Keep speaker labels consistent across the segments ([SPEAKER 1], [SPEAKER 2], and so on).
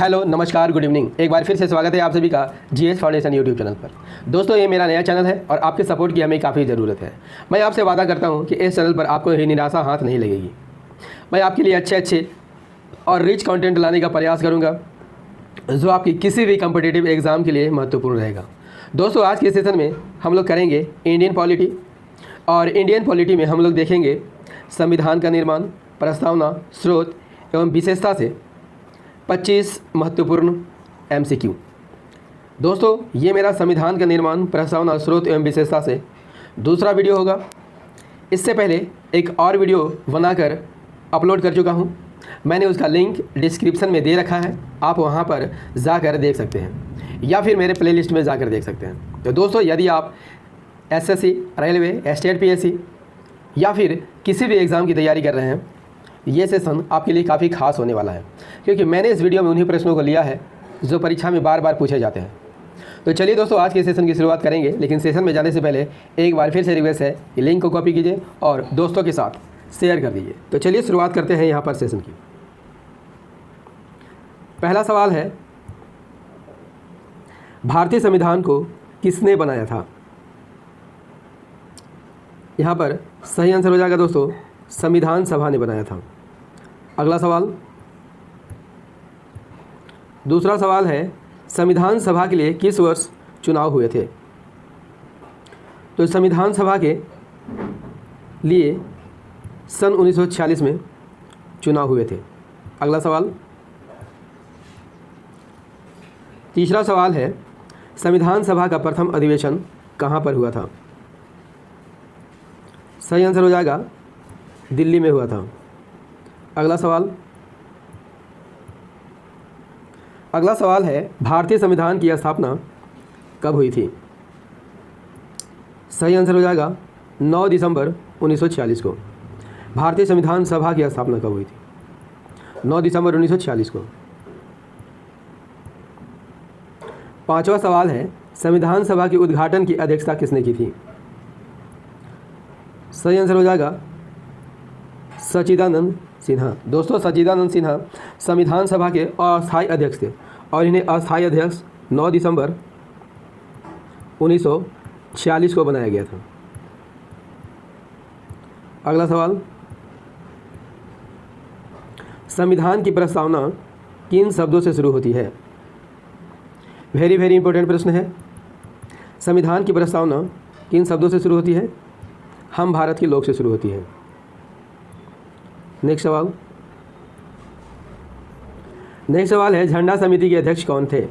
[SPEAKER 1] Hello, नमस्कार, good evening. एक बार फिर से स्वागत है आप सभी का जीएस फाउंडेशन यूट्यूब चैनल पर। दोस्तों, ये मेरा नया चैनल है और आपके सपोर्ट की हमें काफ़ी ज़रूरत है। मैं आपसे वादा करता हूँ कि इस चैनल पर आपको ही निराशा हाथ नहीं लगेगी। मैं आपके लिए अच्छे और रिच कंटेंट लाने का प्रयास करूँगा जो आपकी किसी भी कम्पिटिटिव एग्ज़ाम के लिए महत्वपूर्ण रहेगा। दोस्तों, आज के सेशन में हम लोग करेंगे इंडियन पॉलिटी, और इंडियन पॉलिटी में हम लोग देखेंगे संविधान का निर्माण, प्रस्तावना, स्रोत एवं विशेषता से 25 महत्वपूर्ण एमसीक्यू। दोस्तों, ये मेरा संविधान का निर्माण, प्रस्तावना, स्रोत एवं विशेषता से दूसरा वीडियो होगा। इससे पहले एक और वीडियो बनाकर अपलोड कर चुका हूँ। मैंने उसका लिंक डिस्क्रिप्शन में दे रखा है, आप वहाँ पर जाकर देख सकते हैं या फिर मेरे प्लेलिस्ट में जाकर देख सकते हैं। तो दोस्तों, यदि आप एसएससी, रेलवे, स्टेट पीएससी या फिर किसी भी एग्ज़ाम की तैयारी कर रहे हैं, ये सेशन आपके लिए काफ़ी खास होने वाला है, क्योंकि मैंने इस वीडियो में उन्हीं प्रश्नों को लिया है जो परीक्षा में बार बार पूछे जाते हैं। तो चलिए दोस्तों, आज के सेशन की शुरुआत करेंगे, लेकिन सेशन में जाने से पहले एक बार फिर से रिक्वेस्ट है कि लिंक को कॉपी कीजिए और दोस्तों के साथ शेयर कर दीजिए। तो चलिए शुरुआत करते हैं यहाँ पर सेशन की। पहला सवाल है, भारतीय संविधान को किसने बनाया था? यहाँ पर सही आंसर हो जाएगा दोस्तों, संविधान सभा ने बनाया था। अगला सवाल, दूसरा सवाल है, संविधान सभा के लिए किस वर्ष चुनाव हुए थे? तो संविधान सभा के लिए सन 1946 में चुनाव हुए थे। अगला सवाल, तीसरा सवाल है, संविधान सभा का प्रथम अधिवेशन कहाँ पर हुआ था? सही आंसर हो जाएगा, दिल्ली में हुआ था। अगला सवाल है, भारतीय संविधान की स्थापना कब हुई थी? सही आंसर हो जाएगा 9 दिसंबर 1946 को। भारतीय संविधान सभा की स्थापना कब हुई थी? 9 दिसंबर 1946 को। पांचवा सवाल है, संविधान सभा के उद्घाटन की अध्यक्षता किसने की थी? सही आंसर हो जाएगा सच्चिदानंद सिन्हा। दोस्तों, सच्चिदानंद सिन्हा संविधान सभा के अस्थायी अध्यक्ष थे और इन्हें अस्थायी अध्यक्ष 9 दिसंबर 1946 को बनाया गया था। अगला सवाल, संविधान की प्रस्तावना किन शब्दों से शुरू होती है? वेरी इंपॉर्टेंट प्रश्न है। संविधान की प्रस्तावना किन शब्दों से शुरू होती है? हम भारत के लोग से शुरू होती है। नेक्स्ट सवाल है, झंडा समिति के अध्यक्ष कौन थे?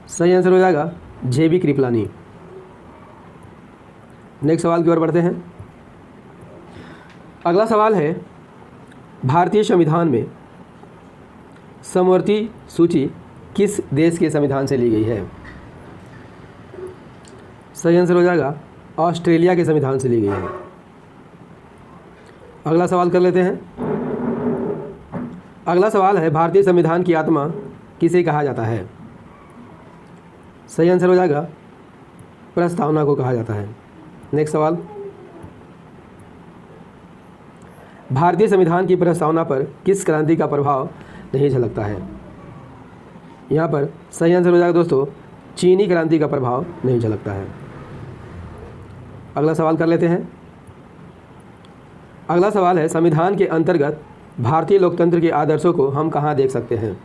[SPEAKER 1] सही आंसर हो जाएगा जेबी कृपलानी। नेक्स्ट सवाल की ओर बढ़ते हैं। अगला सवाल है, भारतीय संविधान में समवर्ती सूची किस देश के संविधान से ली गई है? सही आंसर हो जाएगा ऑस्ट्रेलिया के संविधान से ली गई है। अगला सवाल कर लेते हैं। अगला सवाल है, भारतीय संविधान की आत्मा किसे कहा जाता है? सही आंसर हो जाएगा प्रस्तावना को कहा जाता है। नेक्स्ट सवाल, भारतीय संविधान की प्रस्तावना पर किस क्रांति का प्रभाव नहीं झलकता है? यहाँ पर सही आंसर हो जाएगा दोस्तों, चीनी क्रांति का प्रभाव नहीं झलकता है। अगला सवाल कर लेते हैं। अगला सवाल है, संविधान के अंतर्गत भारतीय लोकतंत्र के आदर्शों को हम कहाँ देख सकते हैं?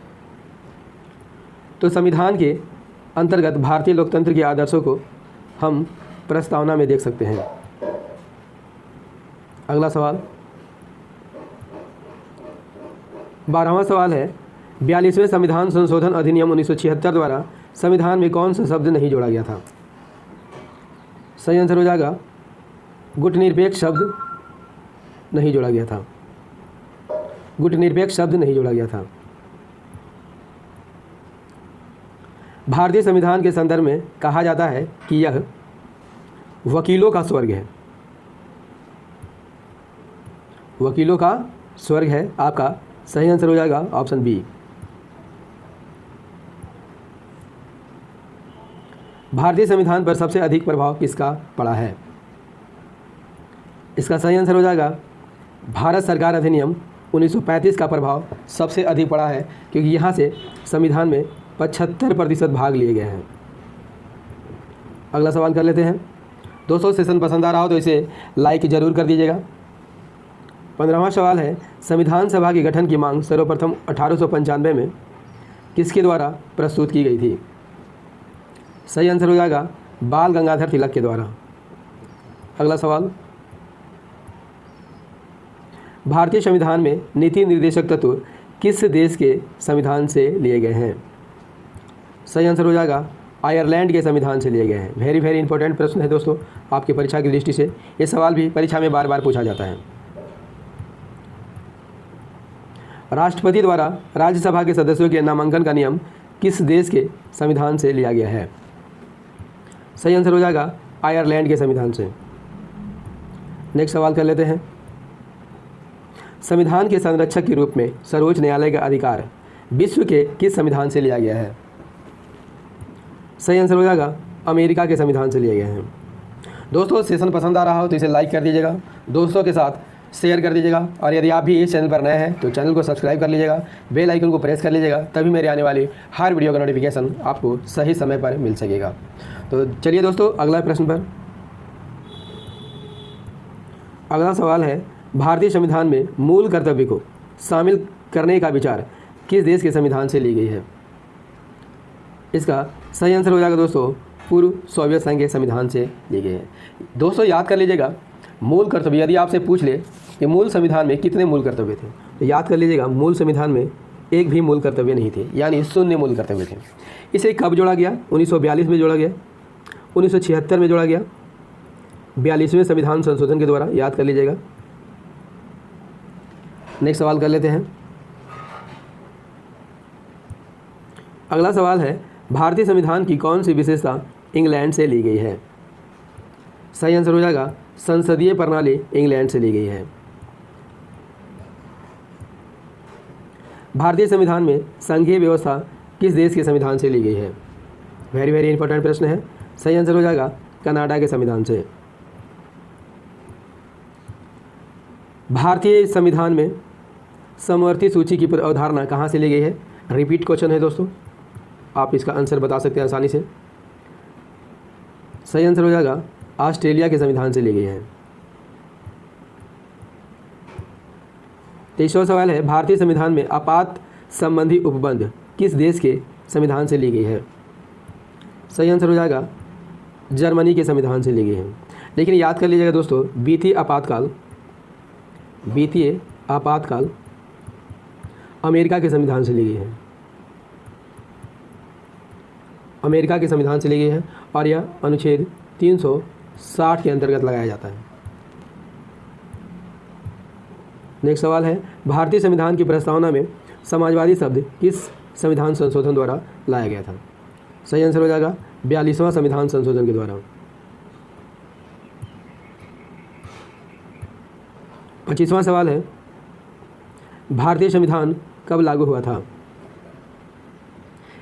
[SPEAKER 1] तो संविधान के अंतर्गत भारतीय लोकतंत्र के आदर्शों को हम प्रस्तावना में देख सकते हैं। अगला सवाल, 12वां सवाल है, 42वें संविधान संशोधन अधिनियम 1976 द्वारा संविधान में कौन सा शब्द नहीं जोड़ा गया था? सही आंसर हो जाएगा गुटनिरपेक्ष शब्द नहीं जोड़ा गया था। गुटनिरपेक्ष शब्द नहीं जोड़ा गया था। भारतीय संविधान के संदर्भ में कहा जाता है कि यह वकीलों का स्वर्ग है। वकीलों का स्वर्ग है आपका सही आंसर हो जाएगा ऑप्शन बी। भारतीय संविधान पर सबसे अधिक प्रभाव किसका पड़ा है? इसका सही आंसर हो जाएगा भारत सरकार अधिनियम 1935 का प्रभाव सबसे अधिक पड़ा है, क्योंकि यहाँ से संविधान में 75% भाग लिए गए हैं। अगला सवाल कर लेते हैं। दोस्तों सेशन पसंद आ रहा हो तो इसे लाइक ज़रूर कर दीजिएगा। 15वां सवाल है, संविधान सभा के गठन की मांग सर्वप्रथम 1895 में किसके द्वारा प्रस्तुत की गई थी? सही आंसर हो जाएगा बाल गंगाधर तिलक के द्वारा। अगला सवाल, भारतीय संविधान में नीति निर्देशक तत्व किस देश के संविधान से लिए गए हैं? सही आंसर हो जाएगा आयरलैंड के संविधान से लिए गए हैं। वेरी वेरी इंपॉर्टेंट प्रश्न है दोस्तों आपकी परीक्षा की दृष्टि से। ये सवाल भी परीक्षा में बार बार पूछा जाता है। राष्ट्रपति द्वारा राज्यसभा के सदस्यों के नामांकन का नियम किस देश के संविधान से लिया गया है? सही आंसर हो जाएगा आयरलैंड के संविधान से। नेक्स्ट सवाल कर लेते हैं। संविधान के संरक्षक के रूप में सर्वोच्च न्यायालय का अधिकार विश्व के किस संविधान से लिया गया है? सही आंसर हो जाएगा अमेरिका के संविधान से लिए गए हैं। दोस्तों सेशन पसंद आ रहा हो तो इसे लाइक कर दीजिएगा, दोस्तों के साथ शेयर कर दीजिएगा, और यदि आप भी इस चैनल पर नए हैं तो चैनल को सब्सक्राइब कर लीजिएगा, बेल आइकन को प्रेस कर लीजिएगा, तभी मेरे आने वाली हर वीडियो का नोटिफिकेशन आपको सही समय पर मिल सकेगा। तो चलिए दोस्तों अगला प्रश्न पर। अगला सवाल है, भारतीय संविधान में मूल कर्तव्य को शामिल करने का विचार किस देश के संविधान से ली गई है? इसका सही आंसर हो जाएगा दोस्तों पूर्व सोवियत संघ के संविधान से ली गई है। दोस्तों याद कर लीजिएगा मूल कर्तव्य, यदि आपसे पूछ ले कि मूल संविधान में कितने मूल कर्तव्य थे तो याद कर लीजिएगा मूल संविधान में एक भी मूल कर्तव्य नहीं थे, यानी 0 मूल कर्तव्य थे। इसे कब जोड़ा गया? 1942 में जोड़ा गया, 1976 में जोड़ा गया, 42वें संविधान संशोधन के द्वारा। याद कर लीजिएगा। नेक्स्ट सवाल कर लेते हैं। अगला सवाल है, भारतीय संविधान की कौन सी विशेषता इंग्लैंड से ली गई है? सही आंसर हो जाएगा संसदीय प्रणाली इंग्लैंड से ली गई है। भारतीय संविधान में संघीय व्यवस्था किस देश के संविधान से ली गई है? वेरी वेरी इंपॉर्टेंट प्रश्न है। सही आंसर हो जाएगा कनाडा के संविधान से। भारतीय संविधान में समवर्ती सूची की अवधारणा कहाँ से ली गई है? रिपीट क्वेश्चन है दोस्तों, आप इसका आंसर बता सकते हैं आसानी से। सही आंसर हो जाएगा ऑस्ट्रेलिया के संविधान से ली गई है। 23वां सवाल है, भारतीय संविधान में आपात संबंधी उपबंध किस देश के संविधान से ली गई है? सही आंसर हो जाएगा जर्मनी के संविधान से ली गई है। लेकिन याद कर लीजिएगा दोस्तों वित्तीय आपातकाल अमेरिका के संविधान से ली गई है। अमेरिका के संविधान से ली गई है और यह अनुच्छेद 360 के अंतर्गत लगाया जाता है। नेक्स्ट सवाल है, भारतीय संविधान की प्रस्तावना में समाजवादी शब्द किस संविधान संशोधन द्वारा लाया गया था? सही आंसर हो जाएगा 42वां संविधान संशोधन के द्वारा। 25वां सवाल है, भारतीय संविधान कब लागू हुआ था?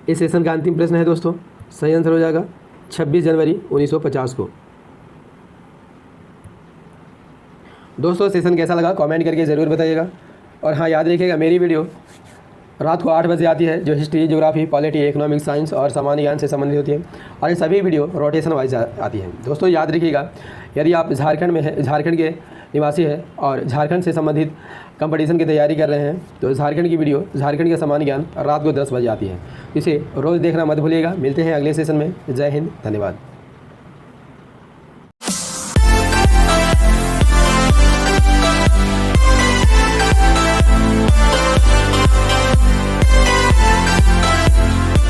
[SPEAKER 1] इस सेशन का अंतिम प्रश्न है दोस्तों। सही आंसर हो जाएगा 26 जनवरी 1950 को। दोस्तों सेशन कैसा लगा कमेंट करके ज़रूर बताइएगा। और हाँ याद रखिएगा मेरी वीडियो रात को 8 बजे आती है, जो history, geography, polity, economics, science और सामान्य ज्ञान से संबंधित होती है, और ये सभी वीडियो रोटेशन वाइज आती है। दोस्तों याद रखिएगा यदि आप झारखंड में हैं, झारखंड के निवासी हैं और झारखंड से संबंधित कंपटीशन की तैयारी कर रहे हैं, तो झारखंड की वीडियो, झारखंड का सामान्य ज्ञान रात को 10 बजे आती है। इसे रोज़ देखना मत भूलिएगा। मिलते हैं अगले सेशन में। जय हिंद, धन्यवाद।